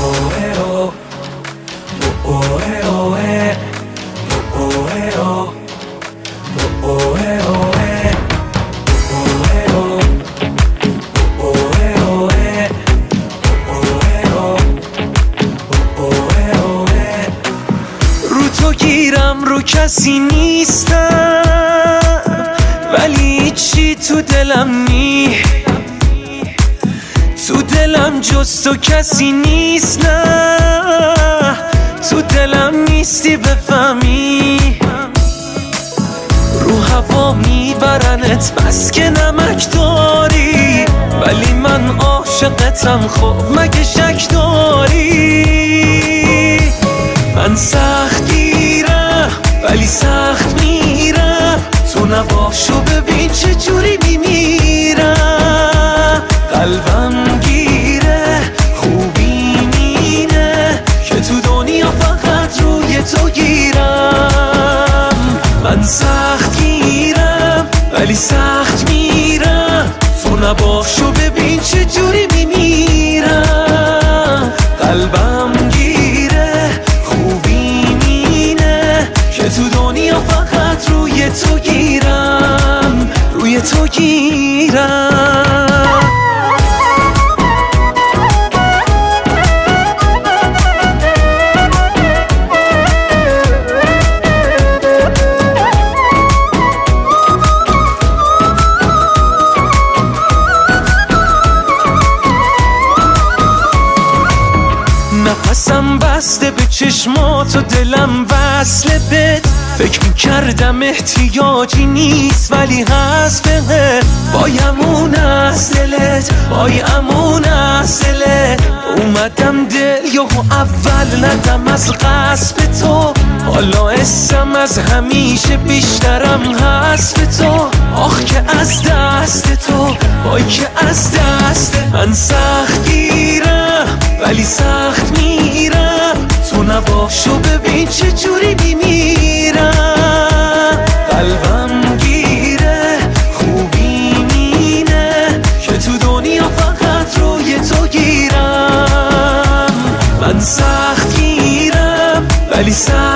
رو تو گیرم رو کسی نیستم، ولی چی تو دلم نی، تو دلم جز تو کسی نیست. نه تو دلم نیستی بفهمی، رو هوا میبرنت بس که نمک داری، ولی من عاشقتم. خب مگه شک داری؟ من سخت گیرم ولی سخت میرم، تو نباشو ببین چه جوری میمیرم. قلبم گیره خوبی مینه که تو دنیا فقط روی تو گیرم. من سخت گیرم ولی سخت میرم، تو نباشو ببین چه جوری میمیرم. قلبم گیره خوبی مینه که تو دنیا فقط روی تو گیرم، روی تو گیرم. نفسم بسته به چشمات و دلم وصله بهت، فکر میکردم احتیاجی نیست ولی هست بهت. بایم از دلت، بایم از دلت، اومدم دل یهو اول ندم از غصب تو، حالا اسم از همیشه بیشترم هست به تو. آخ که از دست تو، وای که از دست من سخت گیرم ولی سخت میرم، تو نباشو ببین چه جوری میمیرم. قلبم گیره خوبی مینه که تو دنیا فقط روی تو گیرم. من سخت گیرم ولی سخت